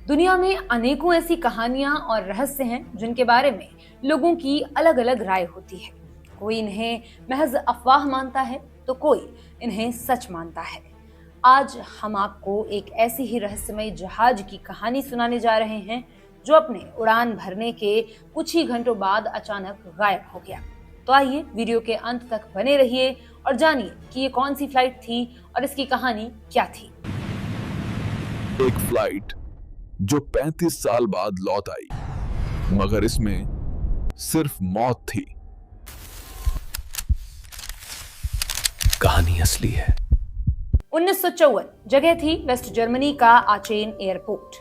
दुनिया में अनेकों ऐसी कहानियां और रहस्य हैं जिनके बारे में लोगों की अलग अलग राय होती है। कोई इन्हें महज अफवाह मानता है तो कोई इन्हें सच मानता है। आज हम आपको एक ऐसी ही रहस्यमय जहाज की कहानी सुनाने जा रहे हैं जो अपने उड़ान भरने के कुछ ही घंटों बाद अचानक गायब हो गया। तो आइए वीडियो के अंत तक बने रहिए और जानिए कि ये कौन सी फ्लाइट थी और इसकी कहानी क्या थी। एक फ्लाइट जो 35 साल बाद लौट आई, मगर इसमें सिर्फ मौत थी। कहानी असली है। 1954 जगह थी वेस्ट जर्मनी का आचेन एयरपोर्ट।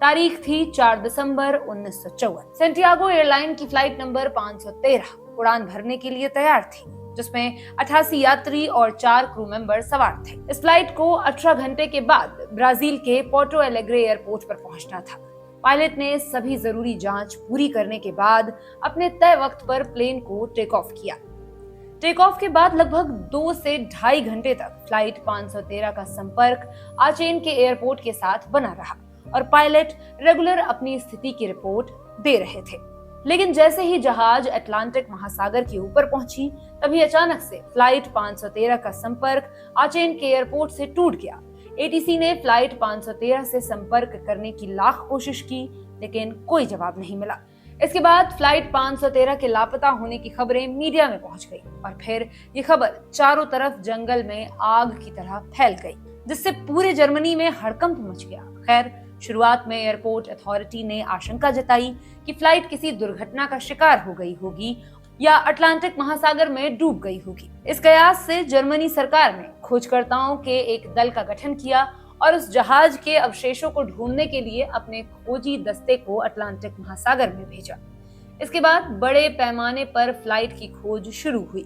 तारीख थी 4 दिसंबर 1954। सेंटियागो एयरलाइन की फ्लाइट नंबर 513 उड़ान भरने के लिए तैयार थी, जिसमें 88 यात्री और 4 क्रू मेंबर सवार थे। इस फ्लाइट को 18 घंटे के बाद ब्राजील के पोर्टो एलेग्रे एयरपोर्ट पर पहुंचना था। पायलट ने सभी जरूरी जांच पूरी करने के बाद अपने तय वक्त पर प्लेन को टेक ऑफ किया। टेक ऑफ के बाद लगभग 2 से ढाई घंटे तक फ्लाइट 513 का संपर्क आचेन के एयरपोर्ट के साथ बना रहा और पायलट रेगुलर अपनी स्थिति की रिपोर्ट दे रहे थे। लेकिन जैसे ही जहाज अटलांटिक महासागर के ऊपर पहुंची, तभी अचानक से फ्लाइट 513 का संपर्क आचेन के एयरपोर्ट से टूट गया। एटीसी ने फ्लाइट 513 से संपर्क करने की लाख कोशिश की, लेकिन कोई जवाब नहीं मिला। इसके बाद फ्लाइट 513 के लापता होने की खबरें मीडिया में पहुंच गई और फिर ये खबर चारों तरफ जंगल में आग की तरह फैल गई, जिससे पूरे जर्मनी में हड़कंप मच गया। खैर, शुरुआत में एयरपोर्ट अथॉरिटी ने आशंका जताई कि फ्लाइट किसी दुर्घटना का शिकार हो गई होगी या अटलांटिक महासागर में डूब गई होगी। इस कयास से जर्मनी सरकार ने खोजकर्ताओं के एक दल का गठन किया और उस जहाज के अवशेषों को ढूंढने के लिए अपने खोजी दस्ते को अटलांटिक महासागर में भेजा। इसके बाद बड़े पैमाने पर फ्लाइट की खोज शुरू हुई,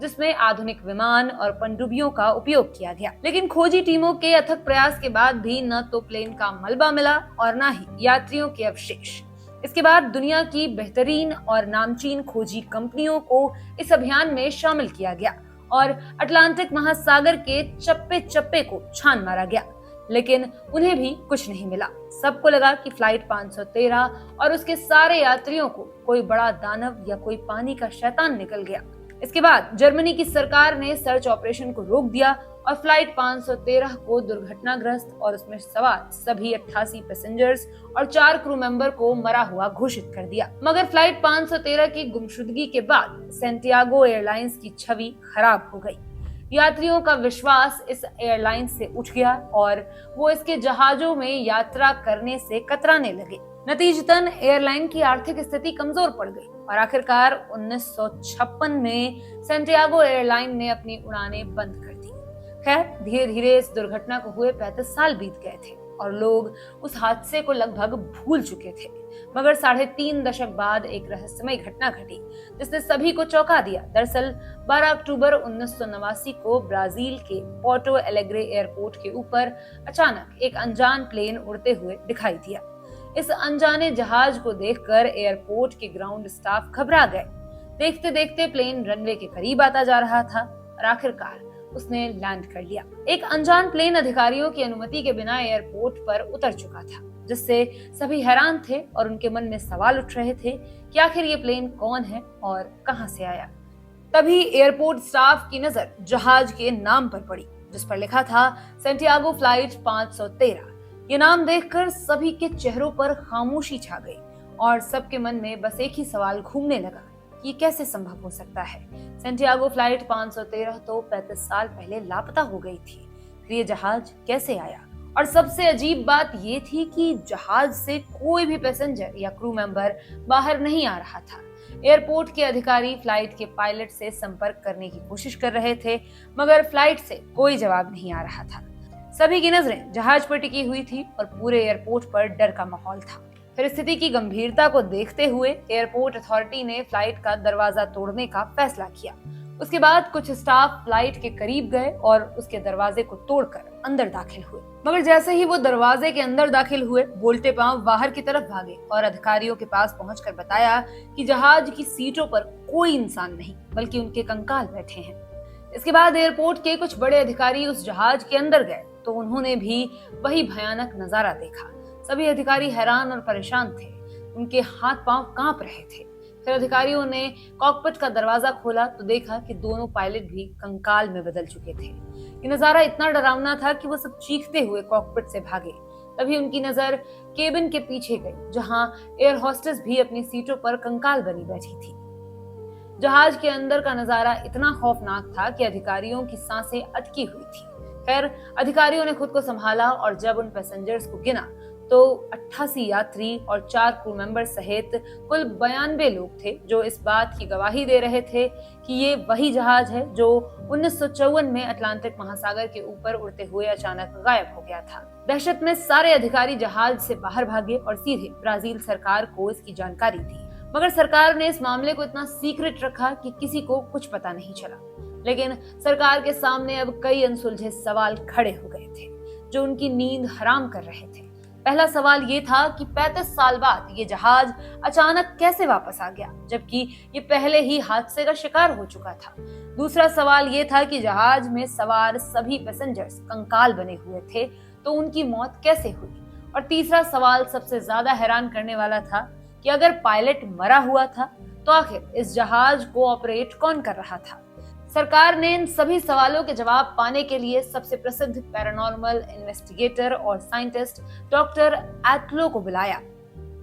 जिसमें आधुनिक विमान और पनडुब्बियों का उपयोग किया गया। लेकिन खोजी टीमों के अथक प्रयास के बाद भी न तो प्लेन का मलबा मिला और न ही यात्रियों के अवशेष। इसके बाद दुनिया की बेहतरीन और नामचीन खोजी कंपनियों को इस अभियान में शामिल किया गया और अटलांटिक महासागर के चप्पे चप्पे को छान मारा गया, लेकिन उन्हें भी कुछ नहीं मिला। सबको लगा कि फ्लाइट 513 और उसके सारे यात्रियों को कोई बड़ा दानव या कोई पानी का शैतान निकल गया। इसके बाद जर्मनी की सरकार ने सर्च ऑपरेशन को रोक दिया और फ्लाइट 513 को दुर्घटनाग्रस्त और उसमें सवार सभी 88 पैसेंजर्स और 4 क्रू मेंबर को मरा हुआ घोषित कर दिया। मगर फ्लाइट 513 की गुमशुदगी के बाद सेंटियागो एयरलाइंस की छवि खराब हो गई। यात्रियों का विश्वास इस एयरलाइन से उठ गया और वो इसके जहाजों में यात्रा करने से कतराने लगे। नतीजतन एयरलाइन की आर्थिक स्थिति कमजोर पड़ गई और आखिरकार 1956 में सेंटियागो एयरलाइन ने अपनी उड़ानें बंद कर दी। खैर, धीरे धीरे इस दुर्घटना को हुए 35 साल बीत गए थे और लोग उस हादसे को लगभग भूल चुके थे। मगर 3.5 दशक बाद एक रहस्यमय घटना घटी जिसने सभी को चौंका दिया। दरअसल 12 अक्टूबर 1989 को ब्राजील के पोर्टो एलेग्रे एयरपोर्ट के ऊपर अचानक एक अनजान प्लेन उड़ते हुए दिखाई दिया। इस अनजाने जहाज को देखकर एयरपोर्ट के ग्राउंड स्टाफ घबरा गए। देखते देखते प्लेन रनवे के करीब आता जा रहा था और आखिरकार उसने लैंड कर लिया। एक अनजान प्लेन अधिकारियों की अनुमति के बिना एयरपोर्ट पर उतर चुका था, जिससे सभी हैरान थे और उनके मन में सवाल उठ रहे थे कि आखिर ये प्लेन कौन है और कहां से आया। तभी एयरपोर्ट स्टाफ की नजर जहाज के नाम पर पड़ी, जिस पर लिखा था सेंटियागो फ्लाइट 513। ये नाम देखकर सभी के चेहरों पर खामोशी छा गई और सबके मन में बस एक ही सवाल घूमने लगा कि ये कैसे संभव हो सकता है। सेंटियागो फ्लाइट 513 तो 35 साल पहले लापता हो गई थी, फिर ये जहाज कैसे आया? और सबसे अजीब बात ये थी कि जहाज से कोई भी पैसेंजर या क्रू मेंबर बाहर नहीं आ रहा था। एयरपोर्ट के अधिकारी फ्लाइट के पायलट से संपर्क करने की कोशिश कर रहे थे, मगर फ्लाइट से कोई जवाब नहीं आ रहा था। सभी की नजरें जहाज पर टिकी हुई थी और पूरे एयरपोर्ट पर डर का माहौल था। फिर स्थिति की गंभीरता को देखते हुए एयरपोर्ट अथॉरिटी ने फ्लाइट का दरवाजा तोड़ने का फैसला किया। उसके बाद कुछ स्टाफ फ्लाइट के करीब गए और उसके दरवाजे को तोड़कर अंदर दाखिल हुए। मगर जैसे ही वो दरवाजे के अंदर दाखिल हुए, बोलते पांव बाहर की तरफ भागे और अधिकारियों के पास पहुंचकर बताया कि जहाज की सीटों पर कोई इंसान नहीं, बल्कि उनके कंकाल बैठे हैं। इसके बाद एयरपोर्ट के कुछ बड़े अधिकारी उस जहाज के अंदर गए तो उन्होंने भी वही भयानक नजारा देखा। सभी अधिकारी हैरान और परेशान थे। उनके हाथ पांव कांप रहे थे। फिर अधिकारियों ने कॉकपिट का दरवाजा खोला तो देखा कि दोनों पायलट भी कंकाल में बदल चुके थे। ये नजारा इतना डरावना था कि वो सब चीखते हुए कॉकपिट से भागे। तभी उनकी नजर केबिन के पीछे गई, जहां एयर होस्टेस भी अपनी सीटों पर कंकाल बनी बैठी थी। जहाज के अंदर का नजारा इतना खौफनाक था कि अधिकारियों की सांसें अटकी हुई थी। खैर, अधिकारियों ने खुद को संभाला और जब उन पैसेंजर्स को गिना तो 88 यात्री और 4 क्रू मेंबर सहित कुल 92 लोग थे, जो इस बात की गवाही दे रहे थे कि ये वही जहाज है जो 1954 में अटलांटिक महासागर के ऊपर उड़ते हुए अचानक गायब हो गया था। दहशत में सारे अधिकारी जहाज से बाहर भागे और सीधे ब्राजील सरकार को इसकी जानकारी दी, मगर सरकार ने इस मामले को इतना सीक्रेट रखा कि किसी को कुछ पता नहीं चला। लेकिन सरकार के सामने अब कई अनसुलझे सवाल खड़े हो गए थे जो उनकी नींद हराम कर रहे थे। पहला सवाल ये था कि 35 साल बाद ये जहाज अचानक कैसे वापस आ गया, जबकि ये पहले ही हादसे का शिकार हो चुका था। दूसरा सवाल ये था कि जहाज में सवार सभी पैसेंजर्स कंकाल बने हुए थे, तो उनकी मौत कैसे हुई। और तीसरा सवाल सबसे ज्यादा हैरान करने वाला था कि अगर पायलट मरा हुआ था तो आखिर इस जहाज को ऑपरेट कौन कर रहा था। सरकार ने इन सभी सवालों के जवाब पाने के लिए सबसे प्रसिद्ध पैरानॉर्मल इन्वेस्टिगेटर और साइंटिस्ट डॉक्टर एटलो को बुलाया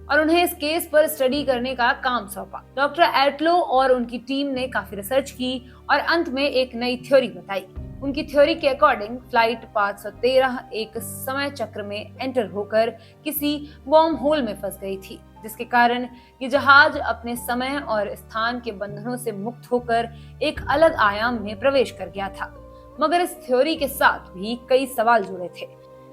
और उन्हें इस केस पर स्टडी करने का काम सौंपा। डॉक्टर एटलो और उनकी टीम ने काफी रिसर्च की और अंत में एक नई थ्योरी बताई। उनकी थ्योरी के अकॉर्डिंग फ्लाइट 513 एक समय चक्र में एंटर होकर किसी बॉम्ब होल में फंस गई थी, जिसके कारण ये जहाज अपने समय और स्थान के बंधनों से मुक्त होकर एक अलग आयाम में प्रवेश कर गया था। मगर इस थ्योरी के साथ भी कई सवाल जुड़े थे।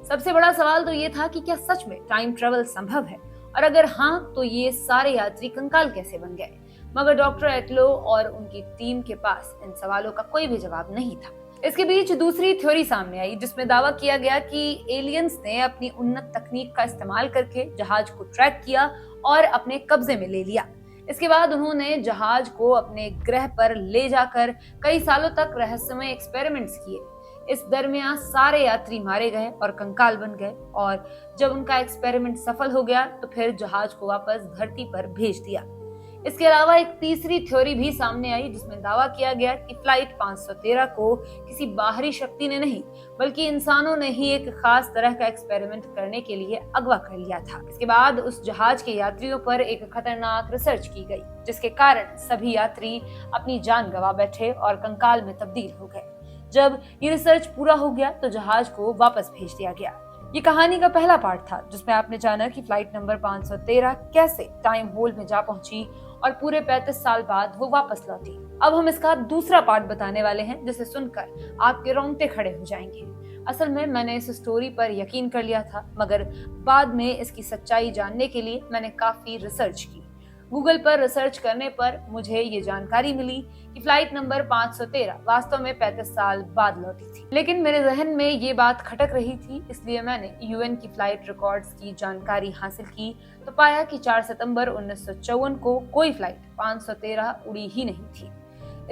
सबसे बड़ा सवाल तो ये था कि क्या सच में टाइम ट्रेवल संभव है, और अगर हाँ तो ये सारे यात्री कंकाल कैसे बन गए। मगर डॉक्टर एटलो और उनकी टीम के पास इन सवालों का कोई भी जवाब नहीं था। इसके बीच दूसरी थ्योरी सामने आई, जिसमें दावा किया गया कि एलियंस ने अपनी उन्नत तकनीक का इस्तेमाल करके जहाज को ट्रैक किया और अपने कब्जे में ले लिया। इसके बाद उन्होंने जहाज को अपने ग्रह पर ले जाकर कई सालों तक रहस्यमय एक्सपेरिमेंट्स किए। इस दरमियान सारे यात्री मारे गए और कंकाल बन गए, और जब उनका एक्सपेरिमेंट सफल हो गया तो फिर जहाज को वापस धरती पर भेज दिया। इसके अलावा एक तीसरी थ्योरी भी सामने आई, जिसमें दावा किया गया कि फ्लाइट 513 को किसी बाहरी शक्ति ने नहीं बल्कि इंसानों ने ही एक खास तरह का एक्सपेरिमेंट करने के लिए अगवा कर लिया था। इसके बाद उस जहाज के यात्रियों पर एक खतरनाक रिसर्च की गई, जिसके कारण सभी यात्री अपनी जान गंवा बैठे और कंकाल में तब्दील हो गए। जब ये रिसर्च पूरा हो गया तो जहाज को वापस भेज दिया गया। ये कहानी का पहला पार्ट था, जिसमें आपने जाना कि फ्लाइट नंबर 513 कैसे टाइम होल में जा पहुंची और पूरे 35 साल बाद वो वापस लौटी। अब हम इसका दूसरा पार्ट बताने वाले हैं, जिसे सुनकर आपके रोंगटे खड़े हो जाएंगे। असल में मैंने इस स्टोरी पर यकीन कर लिया था, मगर बाद में इसकी सच्चाई जानने के लिए मैंने काफी रिसर्च की। गूगल पर रिसर्च करने पर मुझे ये जानकारी मिली कि फ्लाइट नंबर 513 वास्तव में 35 साल बाद लौटी थी। लेकिन मेरे जहन में ये बात खटक रही थी, इसलिए मैंने यूएन की फ्लाइट रिकॉर्ड्स की जानकारी हासिल की तो पाया कि 4 सितंबर 1954 को कोई फ्लाइट 513 उड़ी ही नहीं थी।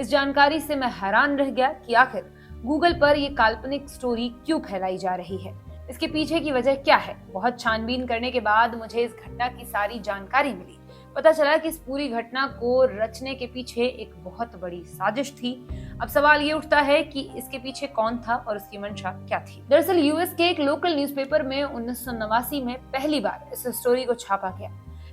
इस जानकारी से मैं हैरान रह गया कि आखिर गूगल पर ये काल्पनिक स्टोरी क्यों फैलाई जा रही है, इसके पीछे की वजह क्या है। बहुत छानबीन करने के बाद मुझे इस घटना की सारी जानकारी मिली। पता चला कि इस पूरी घटना को रचने के पीछे एक बहुत बड़ी साजिश थी। अब सवाल ये उठता है कि इसके पीछे कौन था और उसकी मंशा क्या थी। दरअसल यूएस के एक लोकल न्यूज़पेपर में 1989 में पहली बार इस स्टोरी को छापा गया।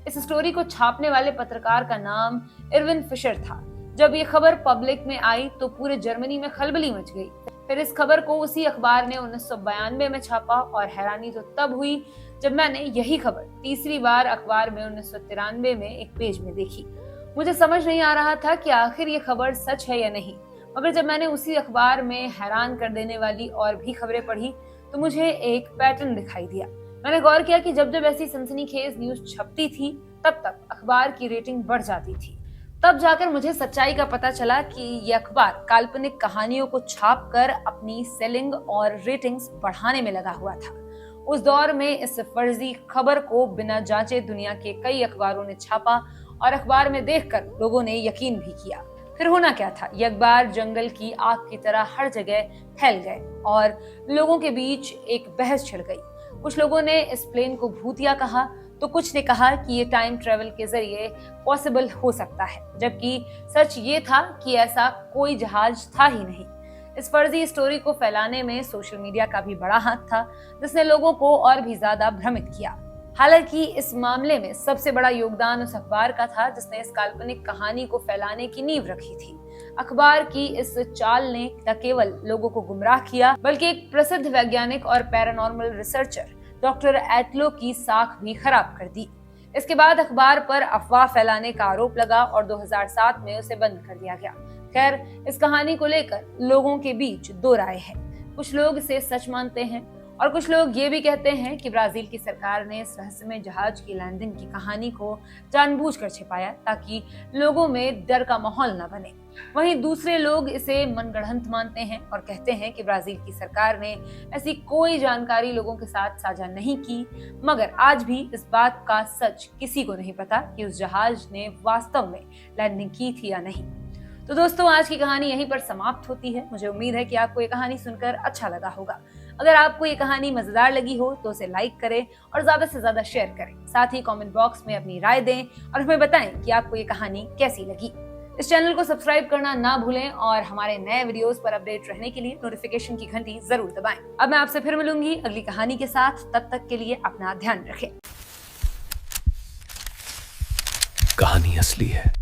इस स्टोरी को छापने वाले पत्रकार का नाम इरविन फिशर था। जब ये खबर पब्लिक में आई तो पूरे जर्मनी में खलबली मच गई। फिर इस खबर को उसी अखबार ने 1992 में छापा और हैरानी तो तब हुई जब मैंने यही खबर तीसरी बार अखबार में 1993 में एक पेज में देखी। मुझे समझ नहीं आ रहा था कि आखिर ये खबर सच है या नहीं, मगर जब मैंने उसी अखबार में हैरान कर देने वाली और भी खबरें पढ़ी तो मुझे एक पैटर्न दिखाई दिया। मैंने गौर किया कि जब जब ऐसी सनसनीखेज न्यूज छपती थी तब तक अखबार की रेटिंग बढ़ जाती थी। तब जाकर मुझे सच्चाई का पता चला कि ये अखबार काल्पनिक कहानियों को छापकर अपनी सेलिंग और रेटिंग्स बढ़ाने में लगा हुआ था। उस दौर में इस फर्जी खबर को बिना जांचे दुनिया के कई अखबारों ने छापा और अखबार में देखकर लोगों ने यकीन भी किया। फिर होना क्या था, ये अखबार जंगल की आग की तरह हर जगह फैल गए और लोगों के बीच एक बहस छिड़ गई। कुछ लोगों ने इस प्लेन को भूतिया कहा, तो कुछ ने कहा कि ये टाइम ट्रेवल के जरिए पॉसिबल हो सकता है, जबकि सच ये था कि ऐसा कोई जहाज था ही नहीं। इस फर्जी स्टोरी को फैलाने में सोशल मीडिया का भी बड़ा हाथ था, जिसने लोगों को और भी ज्यादा भ्रमित किया। हालांकि इस मामले में सबसे बड़ा योगदान उस अखबार का था जिसने इस काल्पनिक कहानी को फैलाने की नींव रखी थी। अखबार की इस चाल ने न केवल लोगों को गुमराह किया, बल्कि एक प्रसिद्ध वैज्ञानिक और पैरानॉर्मल रिसर्चर डॉक्टर एटलो की साख भी खराब कर दी। इसके बाद अखबार पर अफवाह फैलाने का आरोप लगा और 2007 में उसे बंद कर दिया गया। खैर, इस कहानी को लेकर लोगों के बीच दो राय है। कुछ लोग इसे सच मानते हैं और कुछ लोग ये भी कहते हैं कि ब्राजील की सरकार ने इस रहस्यमय जहाज की लैंडिंग की कहानी को जानबूझकर छिपाया ताकि लोगों में डर का माहौल न बने। वहीं दूसरे लोग इसे मनगढ़ंत मानते हैं और कहते हैं कि ब्राजील की सरकार ने ऐसी कोई जानकारी लोगों के साथ साझा नहीं की, मगर आज भी इस बात का सच किसी को नहीं पता कि उस जहाज ने वास्तव में लैंडिंग की थी या नहीं। तो दोस्तों, आज की कहानी यहीं पर समाप्त होती है। मुझे उम्मीद है कि आपको ये कहानी सुनकर अच्छा लगा होगा। अगर आपको ये कहानी मजेदार लगी हो तो उसे लाइक करें और ज्यादा से ज्यादा शेयर करें। साथ ही कमेंट बॉक्स में अपनी राय दें और हमें बताएं कि आपको ये कहानी कैसी लगी। इस चैनल को सब्सक्राइब करना ना भूलें और हमारे नए वीडियोस पर अपडेट रहने के लिए नोटिफिकेशन की घंटी जरूर दबाएं। अब मैं आपसे फिर मिलूंगी अगली कहानी के साथ। तब तक के लिए अपना ध्यान रखें। कहानी असली है,